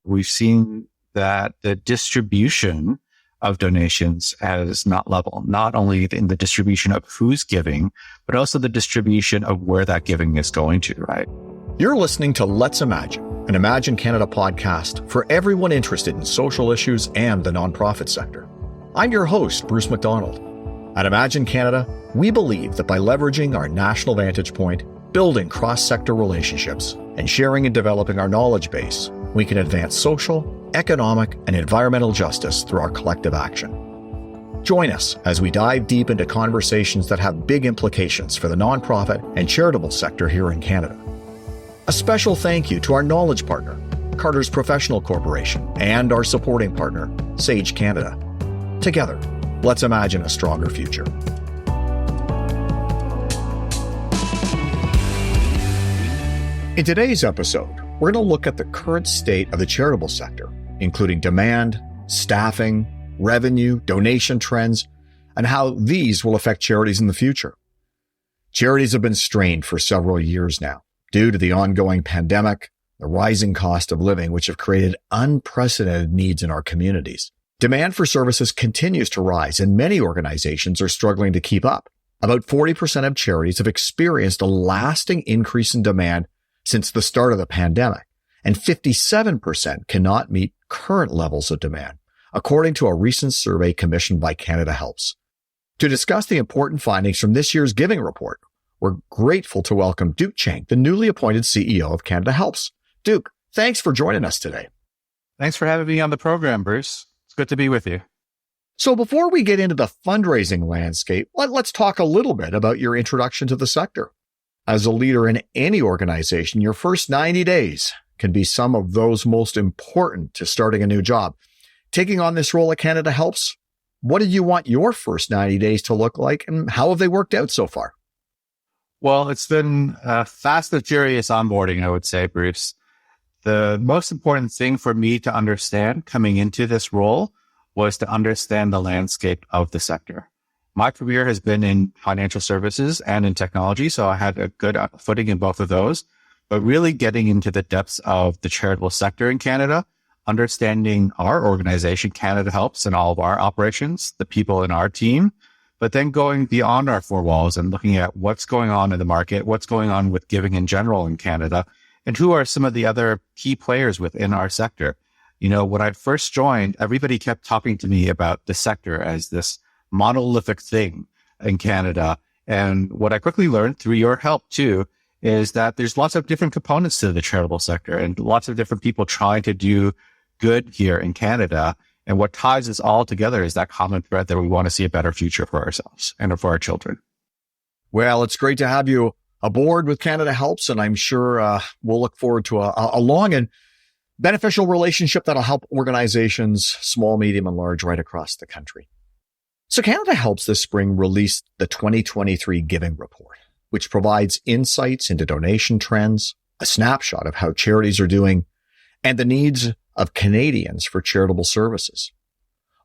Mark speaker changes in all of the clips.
Speaker 1: we've seen that the distribution of donations is not level, not only in the distribution of who's giving, but also the distribution of where that giving is going to, right?
Speaker 2: You're listening to Let's Imagine, an Imagine Canada podcast for everyone interested in social issues and the nonprofit sector. I'm your host, Bruce McDonald. At Imagine Canada, we believe that by leveraging our national vantage point, building cross-sector relationships, and sharing and developing our knowledge base, we can advance social, economic, and environmental justice through our collective action. Join us as we dive deep into conversations that have big implications for the nonprofit and charitable sector here in Canada. A special thank you to our knowledge partner, Carter's Professional Corporation, and our supporting partner, Sage Canada. Together, let's imagine a stronger future. In today's episode, we're going to look at the current state of the charitable sector, including demand, staffing, revenue, donation trends, and how these will affect charities in the future. Charities have been strained for several years now due to the ongoing pandemic, the rising cost of living, which have created unprecedented needs in our communities. Demand for services continues to rise, and many organizations are struggling to keep up. About 40% of charities have experienced a lasting increase in demand since the start of the pandemic, and 57% cannot meet current levels of demand, according to a recent survey commissioned by Canada Helps. To discuss the important findings from this year's giving report, we're grateful to welcome Duke Chang, the newly appointed CEO of Canada Helps. Duke, thanks for joining us today.
Speaker 1: Thanks for having me on the program, Bruce. It's good to be with you.
Speaker 2: So before we get into the fundraising landscape, let's talk a little bit about your introduction to the sector. As a leader in any organization, your first 90 days can be some of those most important to starting a new job. Taking on this role at Canada Helps, what did you want your first 90 days to look like, and how have they worked out so far?
Speaker 1: Well, it's been a fast and furious onboarding, I would say, Bruce. The most important thing for me to understand coming into this role was to understand the landscape of the sector. My career has been in financial services and in technology, so I had a good footing in both of those. But really getting into the depths of the charitable sector in Canada, understanding our organization, Canada Helps, and all of our operations, the people in our team, but then going beyond our four walls and looking at what's going on in the market, what's going on with giving in general in Canada, and who are some of the other key players within our sector. You know, when I first joined, everybody kept talking to me about the sector as this monolithic thing in Canada. And what I quickly learned through your help too, is that there's lots of different components to the charitable sector and lots of different people trying to do good here in Canada. And what ties us all together is that common thread that we want to see a better future for ourselves and for our children.
Speaker 2: Well, it's great to have you aboard with Canada Helps, and I'm sure we'll look forward to a long and beneficial relationship that'll help organizations, small, medium, and large, right across the country. So Canada Helps this spring released the 2023 Giving Report, which provides insights into donation trends, a snapshot of how charities are doing, and the needs of Canadians for charitable services.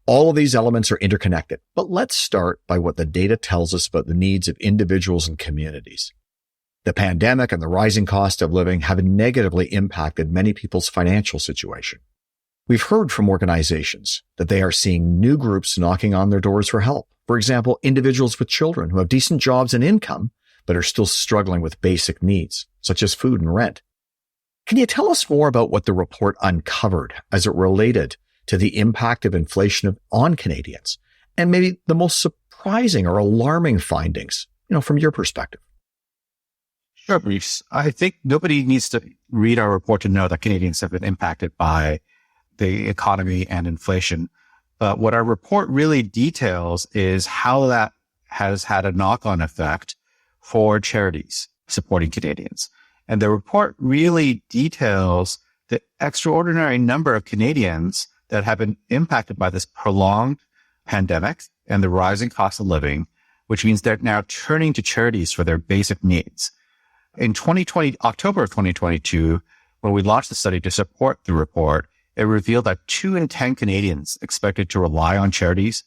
Speaker 2: All of these elements are interconnected, but let's start by what the data tells us about the needs of individuals and communities. The pandemic and the rising cost of living have negatively impacted many people's financial situation. We've heard from organizations that they are seeing new groups knocking on their doors for help. For example, individuals with children who have decent jobs and income, but are still struggling with basic needs, such as food and rent. Can you tell us more about what the report uncovered as it related to the impact of inflation on Canadians, and maybe the most surprising or alarming findings, from your perspective?
Speaker 1: Sure, Bruce. I think nobody needs to read our report to know that Canadians have been impacted by the economy and inflation. But what our report really details is how that has had a knock-on effect for charities supporting Canadians. And the report really details the extraordinary number of Canadians that have been impacted by this prolonged pandemic and the rising cost of living, which means they're now turning to charities for their basic needs. In October of 2022, when we launched the study to support the report, it revealed that 2 in 10 Canadians expected to rely on charities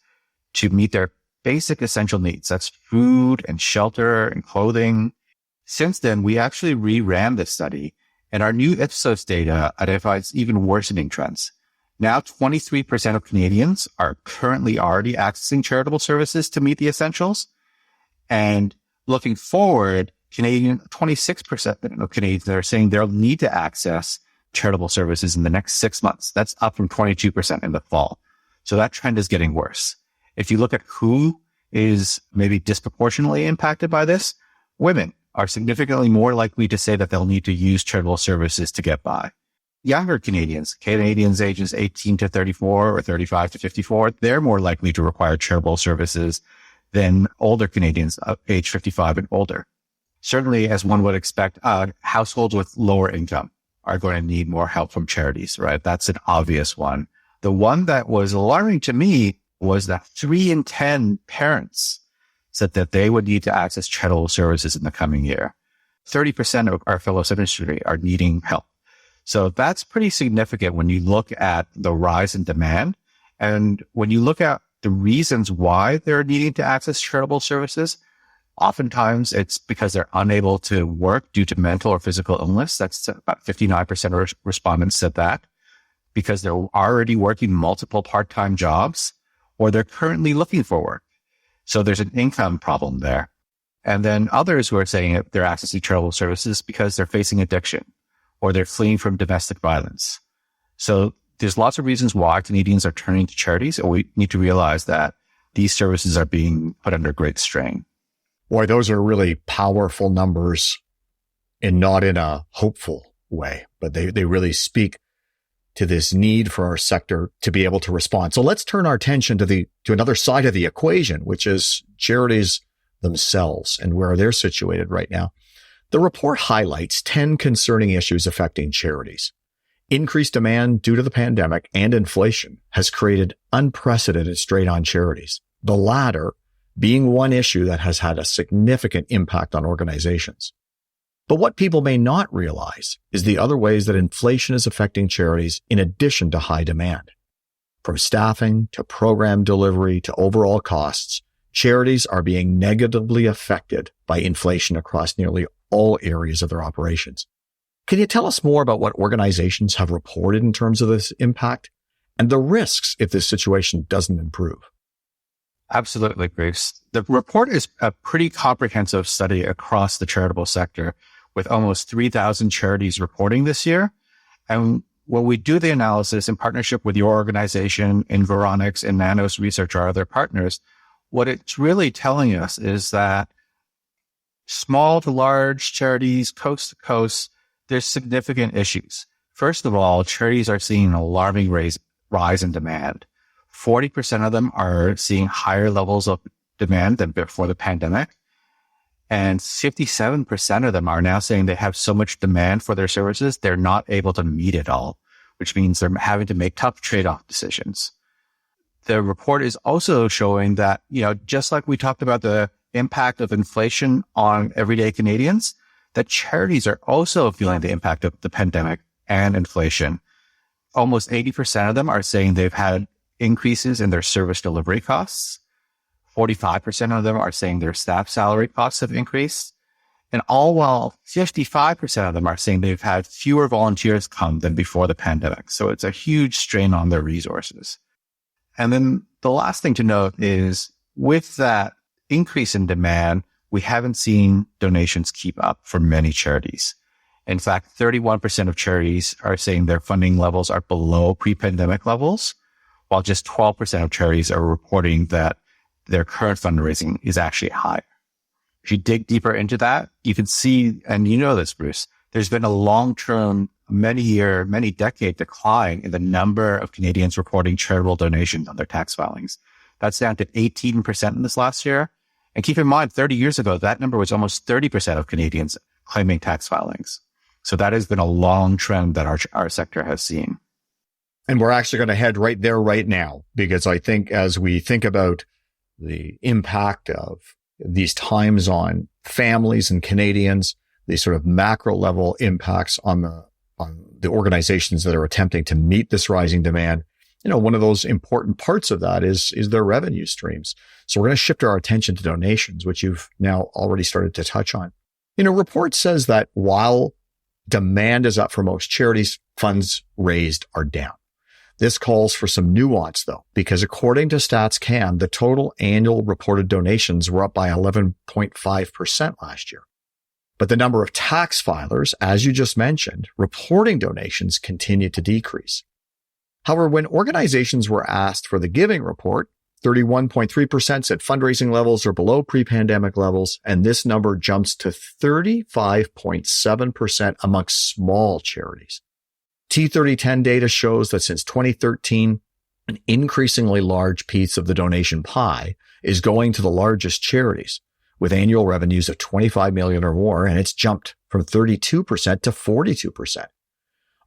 Speaker 1: to meet their basic essential needs. That's food and shelter and clothing. Since then, we actually reran this study And our new Ipsos data identifies even worsening trends. Now, 23% of Canadians are currently already accessing charitable services to meet the essentials. And looking forward, 26% of Canadians are saying they'll need to access charitable services in the next 6 months. That's up from 22% in the fall. So that trend is getting worse. If you look at who is maybe disproportionately impacted by this, women are significantly more likely to say that they'll need to use charitable services to get by. Younger Canadians ages 18 to 34 or 35 to 54, they're more likely to require charitable services than older Canadians age 55 and older. Certainly, as one would expect, households with lower income are going to need more help from charities, right? That's an obvious one. The one that was alarming to me was that 3 in 10 parents said that they would need to access charitable services in the coming year. 30% of our fellow citizenry are needing help. So that's pretty significant when you look at the rise in demand. And when you look at the reasons why they're needing to access charitable services, oftentimes it's because they're unable to work due to mental or physical illness. That's about 59% of respondents said that, because they're already working multiple part-time jobs or they're currently looking for work. So there's an income problem there. And then others who are saying they're accessing charitable services because they're facing addiction or they're fleeing from domestic violence. So there's lots of reasons why Canadians are turning to charities, and we need to realize that these services are being put under great strain.
Speaker 2: Boy, those are really powerful numbers, and not in a hopeful way, but they really speak to this need for our sector to be able to respond. So let's turn our attention to another side of the equation, which is charities themselves and where they're situated right now. The report highlights 10 concerning issues affecting charities. Increased demand due to the pandemic and inflation has created unprecedented strain on charities, the latter being one issue that has had a significant impact on organizations. But what people may not realize is the other ways that inflation is affecting charities in addition to high demand. From staffing to program delivery to overall costs, charities are being negatively affected by inflation across nearly all areas of their operations. Can you tell us more about what organizations have reported in terms of this impact and the risks if this situation doesn't improve?
Speaker 1: Absolutely, Bruce. The report is a pretty comprehensive study across the charitable sector, with almost 3,000 charities reporting this year. And when we do the analysis in partnership with your organization, Environics, and Nanos Research, our other partners, what it's really telling us is that small to large charities, coast to coast, there's significant issues. First of all, charities are seeing an alarming rise in demand. 40% of them are seeing higher levels of demand than before the pandemic. And 57% of them are now saying they have so much demand for their services, they're not able to meet it all, which means they're having to make tough trade-off decisions. The report is also showing that, just like we talked about the impact of inflation on everyday Canadians, that charities are also feeling the impact of the pandemic and inflation. Almost 80% of them are saying they've had increases in their service delivery costs. 45% of them are saying their staff salary costs have increased. And all while 55% of them are saying they've had fewer volunteers come than before the pandemic. So it's a huge strain on their resources. And then the last thing to note is with that increase in demand, we haven't seen donations keep up for many charities. In fact, 31% of charities are saying their funding levels are below pre-pandemic levels, while just 12% of charities are reporting that their current fundraising is actually higher. If you dig deeper into that, you can see, and you know this, Bruce, there's been a long-term, many-decade decline in the number of Canadians reporting charitable donations on their tax filings. That's down to 18% in this last year. And keep in mind, 30 years ago, that number was almost 30% of Canadians claiming tax filings. So that has been a long trend that our sector has seen.
Speaker 2: And we're actually going to head right there right now, because I think as we think about the impact of these times on families and Canadians, these sort of macro level impacts on the organizations that are attempting to meet this rising demand, one of those important parts of that is their revenue streams. So we're going to shift our attention to donations, which you've now already started to touch on. Report says that while demand is up for most charities. Funds raised are down. This calls for some nuance, though, because according to StatsCan, the total annual reported donations were up by 11.5% last year. But the number of tax filers, as you just mentioned, reporting donations continued to decrease. However, when organizations were asked for the giving report, 31.3% said fundraising levels are below pre-pandemic levels, and this number jumps to 35.7% amongst small charities. T3010 data shows that since 2013, an increasingly large piece of the donation pie is going to the largest charities, with annual revenues of $25 million or more, and it's jumped from 32% to 42%.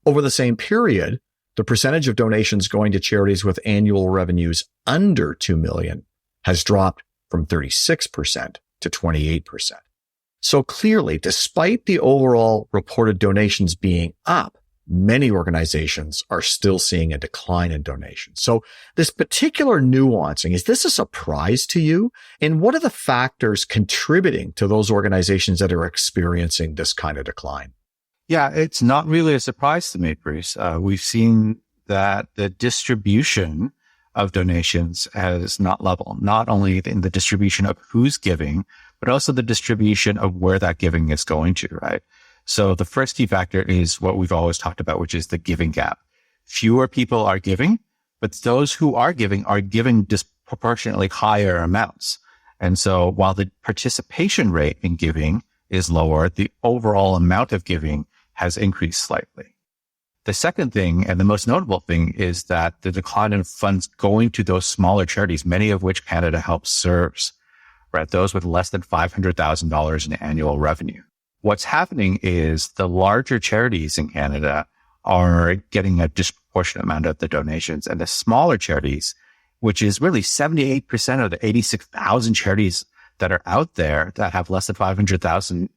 Speaker 2: Over the same period, the percentage of donations going to charities with annual revenues under $2 million has dropped from 36% to 28%. So clearly, despite the overall reported donations being up, many organizations are still seeing a decline in donations. So this particular nuancing, is this a surprise to you? And what are the factors contributing to those organizations that are experiencing this kind of decline?
Speaker 1: Yeah, it's not really a surprise to me, Bruce. We've seen that the distribution of donations is not level, not only in the distribution of who's giving, but also the distribution of where that giving is going to, right? So the first key factor is what we've always talked about, which is the giving gap. Fewer people are giving, but those who are giving disproportionately higher amounts. And so while the participation rate in giving is lower, the overall amount of giving has increased slightly. The second thing, and the most notable thing, is that the decline in funds going to those smaller charities, many of which Canada Helps serves, right? Those with less than $500,000 in annual revenue. What's happening is the larger charities in Canada are getting a disproportionate amount of the donations, and the smaller charities, which is really 78% of the 86,000 charities that are out there that have less than 500,000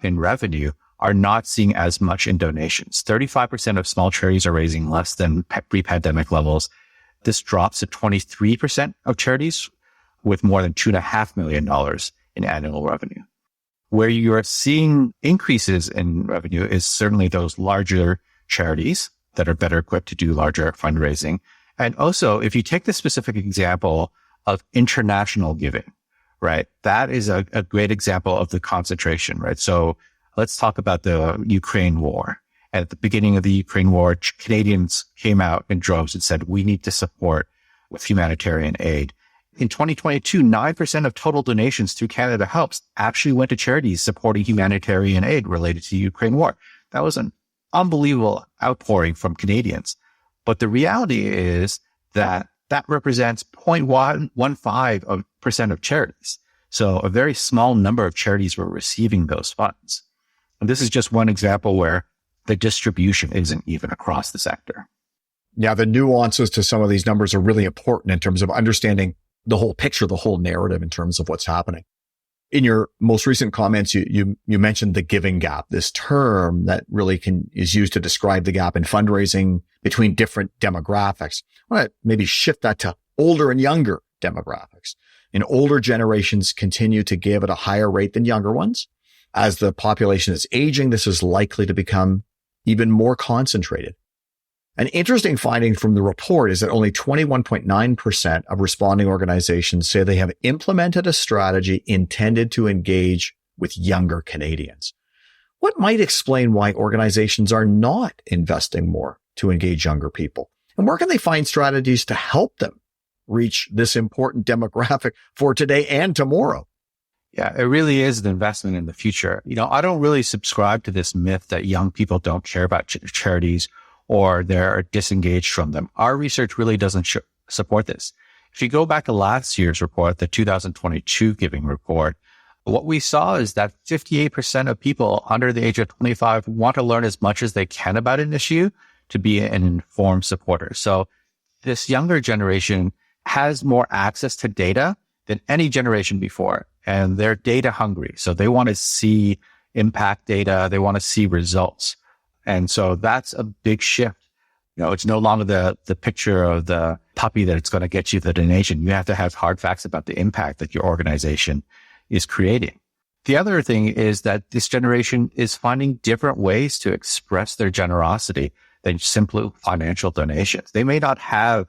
Speaker 1: in revenue, are not seeing as much in donations. 35% of small charities are raising less than pre-pandemic levels. This drops to 23% of charities with more than $2.5 million in annual revenue. Where you are seeing increases in revenue is certainly those larger charities that are better equipped to do larger fundraising. And also, if you take the specific example of international giving, right, that is a great example of the concentration, right? So let's talk about the Ukraine war. At the beginning of the Ukraine war, Canadians came out in droves and said, we need to support with humanitarian aid. In 2022, 9% of total donations through Canada Helps actually went to charities supporting humanitarian aid related to the Ukraine war. That was an unbelievable outpouring from Canadians. But the reality is that represents 0.115% of charities. So a very small number of charities were receiving those funds. And this is just one example where the distribution isn't even across the sector.
Speaker 2: Yeah, the nuances to some of these numbers are really important in terms of understanding the whole picture, the whole narrative in terms of what's happening. In your most recent comments, you mentioned the giving gap, this term that really is used to describe the gap in fundraising between different demographics. I want to maybe shift that to older and younger demographics. And older generations continue to give at a higher rate than younger ones. As the population is aging, this is likely to become even more concentrated. An interesting finding from the report is that only 21.9% of responding organizations say they have implemented a strategy intended to engage with younger Canadians. What might explain why organizations are not investing more to engage younger people? And where can they find strategies to help them reach this important demographic for today and tomorrow?
Speaker 1: Yeah, it really is an investment in the future. I don't really subscribe to this myth that young people don't care about charities or they're disengaged from them. Our research really doesn't support this. If you go back to last year's report, the 2022 giving report, what we saw is that 58% of people under the age of 25 want to learn as much as they can about an issue to be an informed supporter. So this younger generation has more access to data than any generation before, and they're data hungry. So they want to see impact data. They want to see results. And so that's a big shift. It's no longer the picture of the puppy that it's going to get you the donation. You have to have hard facts about the impact that your organization is creating. The other thing is that this generation is finding different ways to express their generosity than simply financial donations. They may not have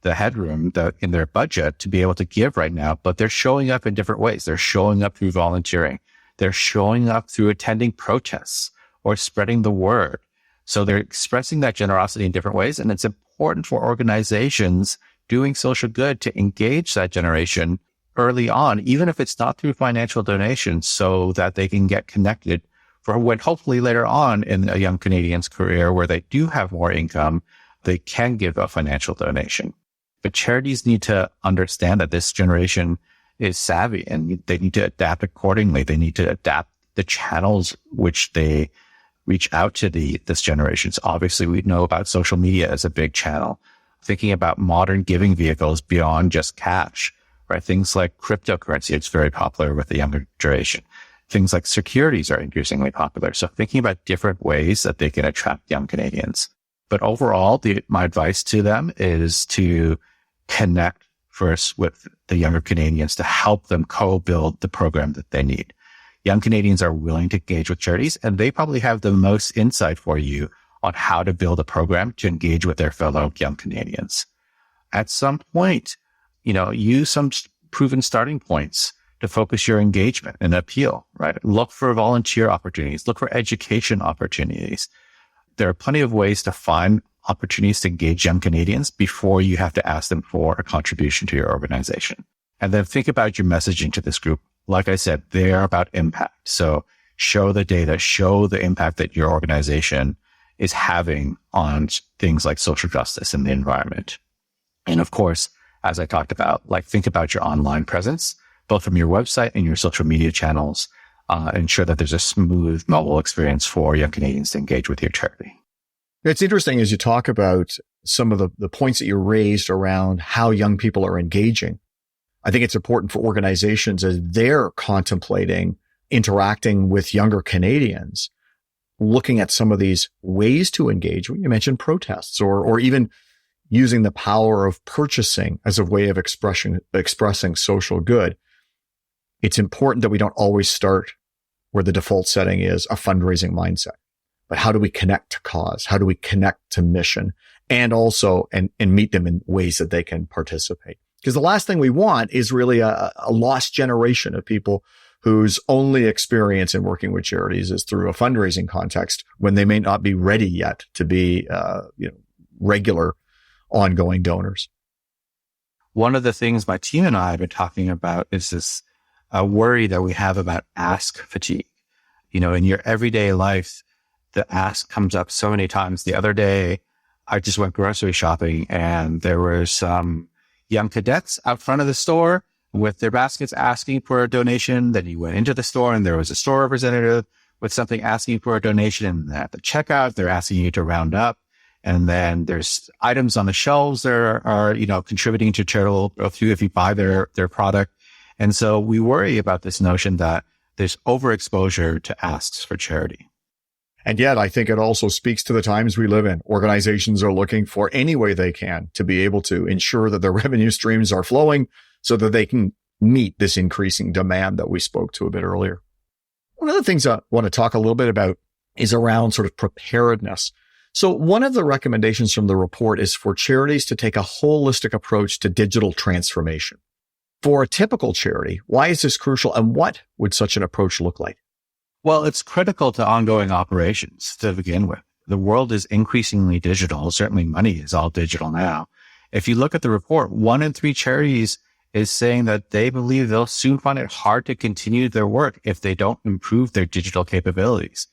Speaker 1: the headroom in their budget to be able to give right now, but they're showing up in different ways. They're showing up through volunteering. They're showing up through attending protests or spreading the word. So they're expressing that generosity in different ways. And it's important for organizations doing social good to engage that generation early on, even if it's not through financial donations, so that they can get connected for when hopefully later on in a young Canadian's career where they do have more income, they can give a financial donation. But charities need to understand that this generation is savvy and they need to adapt accordingly. They need to adapt the channels which they reach out to this generation. So obviously, we know about social media as a big channel. Thinking about modern giving vehicles beyond just cash, right? Things like cryptocurrency, it's very popular with the younger generation. Things like securities are increasingly popular. So thinking about different ways that they can attract young Canadians. But overall, my advice to them is to connect first with the younger Canadians to help them co-build the program that they need. Young Canadians are willing to engage with charities, and they probably have the most insight for you on how to build a program to engage with their fellow young Canadians. At some point, use some proven starting points to focus your engagement and appeal, right? Look for volunteer opportunities, look for education opportunities. There are plenty of ways to find opportunities to engage young Canadians before you have to ask them for a contribution to your organization. And then think about your messaging to this group. Like I said, they're about impact. So show the data, show the impact that your organization is having on things like social justice and the environment. And of course, as I talked about, think about your online presence, both from your website and your social media channels. Ensure that there's a smooth mobile experience for young Canadians to engage with your charity.
Speaker 2: It's interesting as you talk about some of the points that you raised around how young people are engaging. I think it's important for organizations as they're contemplating interacting with younger Canadians, looking at some of these ways to engage. You mentioned protests or even using the power of purchasing as a way of expressing social good. It's important that we don't always start where the default setting is a fundraising mindset. But how do we connect to cause? How do we connect to mission? And also, and meet them in ways that they can participate? Because the last thing we want is really a lost generation of people whose only experience in working with charities is through a fundraising context when they may not be ready yet to be, regular, ongoing donors.
Speaker 1: One of the things my team and I have been talking about is this worry that we have about ask fatigue. In your everyday life, the ask comes up so many times. The other day, I just went grocery shopping and there were some young cadets out front of the store with their baskets asking for a donation. Then you went into the store and there was a store representative with something asking for a donation. And at the checkout, they're asking you to round up. And then there's items on the shelves that are contributing to charitable growth if you buy their product. And so we worry about this notion that there's overexposure to asks for charity.
Speaker 2: And yet I think it also speaks to the times we live in. Organizations are looking for any way they can to be able to ensure that their revenue streams are flowing so that they can meet this increasing demand that we spoke to a bit earlier. One of the things I want to talk a little bit about is around sort of preparedness. So one of the recommendations from the report is for charities to take a holistic approach to digital transformation. For a typical charity, why is this crucial and what would such an approach look like?
Speaker 1: Well, it's critical to ongoing operations to begin with. The world is increasingly digital. Certainly money is all digital now. If you look at the report, 1 in 3 charities is saying that they believe they'll soon find it hard to continue their work if they don't improve their digital capabilities.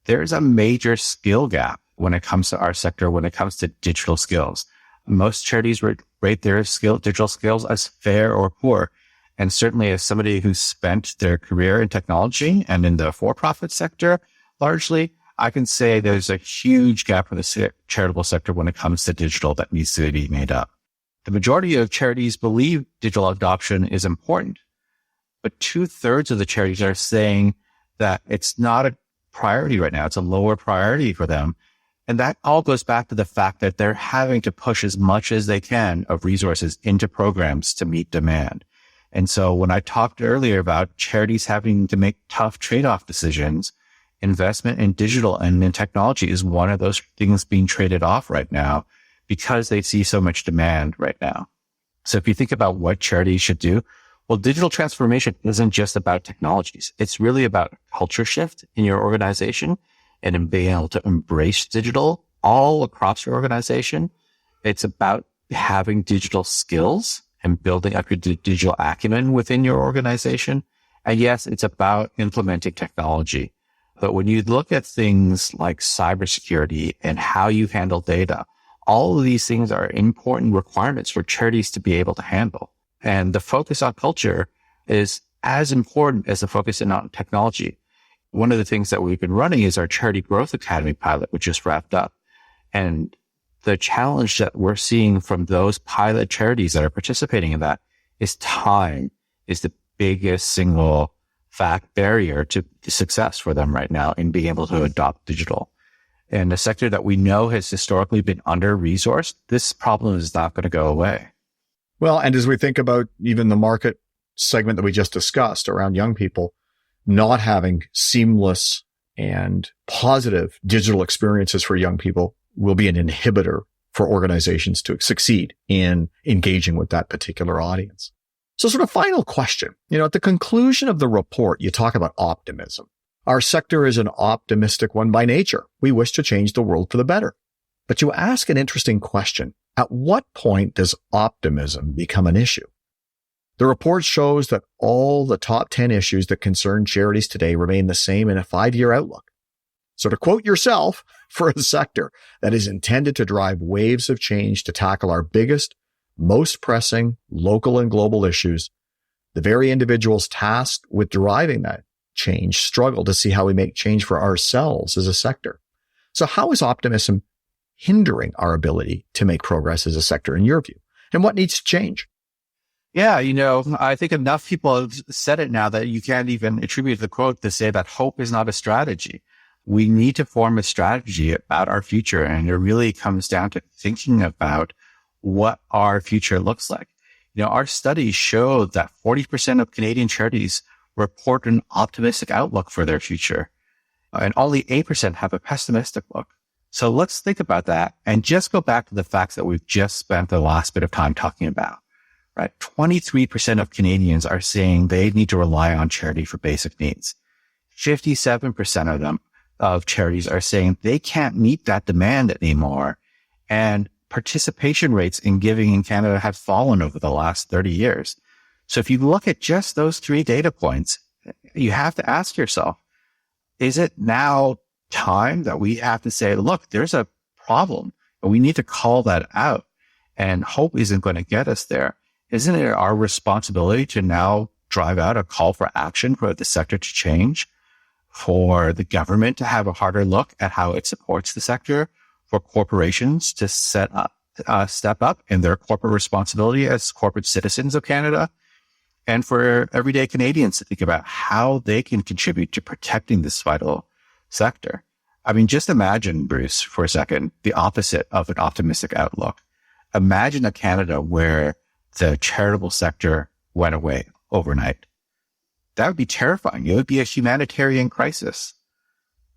Speaker 1: There's a major skill gap when it comes to our sector, when it comes to digital skills. Most charities rate their digital skills as fair or poor. And certainly as somebody who's spent their career in technology and in the for-profit sector, largely, I can say there's a huge gap in the charitable sector when it comes to digital that needs to be made up. The majority of charities believe digital adoption is important, but 2/3 of the charities are saying that it's not a priority right now. It's a lower priority for them. And that all goes back to the fact that they're having to push as much as they can of resources into programs to meet demand. And so when I talked earlier about charities having to make tough trade-off decisions, investment in digital and in technology is one of those things being traded off right now because they see so much demand right now. So if you think about what charities should do, well, digital transformation isn't just about technologies. It's really about a culture shift in your organization and in being able to embrace digital all across your organization. It's about having digital skills and building up your digital acumen within your organization. And yes, it's about implementing technology. But when you look at things like cybersecurity and how you handle data, all of these things are important requirements for charities to be able to handle. And the focus on culture is as important as the focus on technology. One of the things that we've been running is our Charity Growth Academy pilot, which just wrapped up. And the challenge that we're seeing from those pilot charities that are participating in that is time is the biggest single barrier to success for them right now in being able to adopt digital. And a sector that we know has historically been under-resourced, this problem is not going to go away.
Speaker 2: Well, and as we think about even the market segment that we just discussed around young people, not having seamless and positive digital experiences for young people will be an inhibitor for organizations to succeed in engaging with that particular audience. So sort of final question, at the conclusion of the report, you talk about optimism. Our sector is an optimistic one by nature. We wish to change the world for the better. But you ask an interesting question. At what point does optimism become an issue? The report shows that all the top 10 issues that concern charities today remain the same in a 5-year outlook. So to quote yourself, for a sector that is intended to drive waves of change to tackle our biggest, most pressing local and global issues, the very individuals tasked with driving that change struggle to see how we make change for ourselves as a sector. So how is optimism hindering our ability to make progress as a sector in your view? And what needs to change?
Speaker 1: Yeah, I think enough people have said it now that you can't even attribute the quote to say that hope is not a strategy. We need to form a strategy about our future. And it really comes down to thinking about what our future looks like. Our studies show that 40% of Canadian charities report an optimistic outlook for their future, and only 8% have a pessimistic look. So let's think about that and just go back to the facts that we've just spent the last bit of time talking about, right? 23% of Canadians are saying they need to rely on charity for basic needs. 57% of charities are saying they can't meet that demand anymore. And participation rates in giving in Canada have fallen over the last 30 years. So if you look at just those 3 data points, you have to ask yourself, is it now time that we have to say, look, there's a problem and we need to call that out, and hope isn't going to get us there? Isn't it our responsibility to now drive out a call for action for the sector to change, for the government to have a harder look at how it supports the sector, for corporations to step up in their corporate responsibility as corporate citizens of Canada, and for everyday Canadians to think about how they can contribute to protecting this vital sector? I mean, just imagine, Bruce, for a second, the opposite of an optimistic outlook. Imagine a Canada where the charitable sector went away overnight. That would be terrifying. It would be a humanitarian crisis,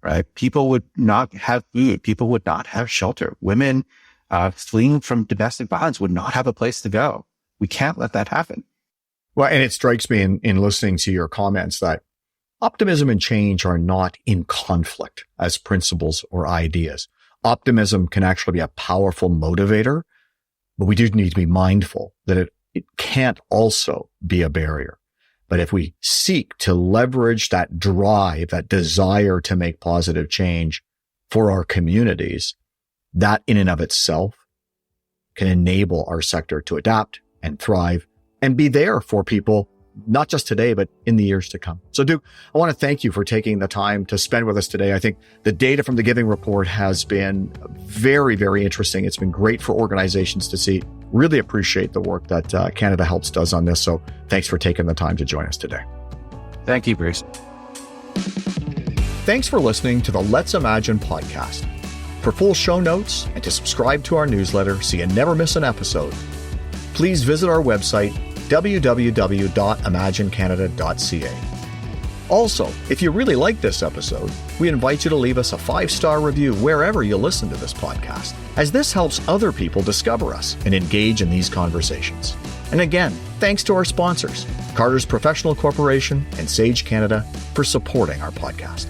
Speaker 1: right? People would not have food. People would not have shelter. Women fleeing from domestic violence would not have a place to go. We can't let that happen.
Speaker 2: Well, and it strikes me in listening to your comments that optimism and change are not in conflict as principles or ideas. Optimism can actually be a powerful motivator, but we do need to be mindful that it can't also be a barrier. But if we seek to leverage that drive, that desire to make positive change for our communities, that in and of itself can enable our sector to adapt and thrive and be there for people, not just today, but in the years to come. So Duke, I want to thank you for taking the time to spend with us today. I think the data from the Giving Report has been very, very interesting. It's been great for organizations to see. Really appreciate the work that Canada Helps does on this. So thanks for taking the time to join us today.
Speaker 1: Thank you, Bruce.
Speaker 2: Thanks for listening to the Let's Imagine podcast. For full show notes and to subscribe to our newsletter so you never miss an episode, please visit our website, www.imaginecanada.ca. Also, if you really like this episode, we invite you to leave us a 5-star review wherever you listen to this podcast, as this helps other people discover us and engage in these conversations. And again, thanks to our sponsors, Carter's Professional Corporation and Sage Canada, for supporting our podcast.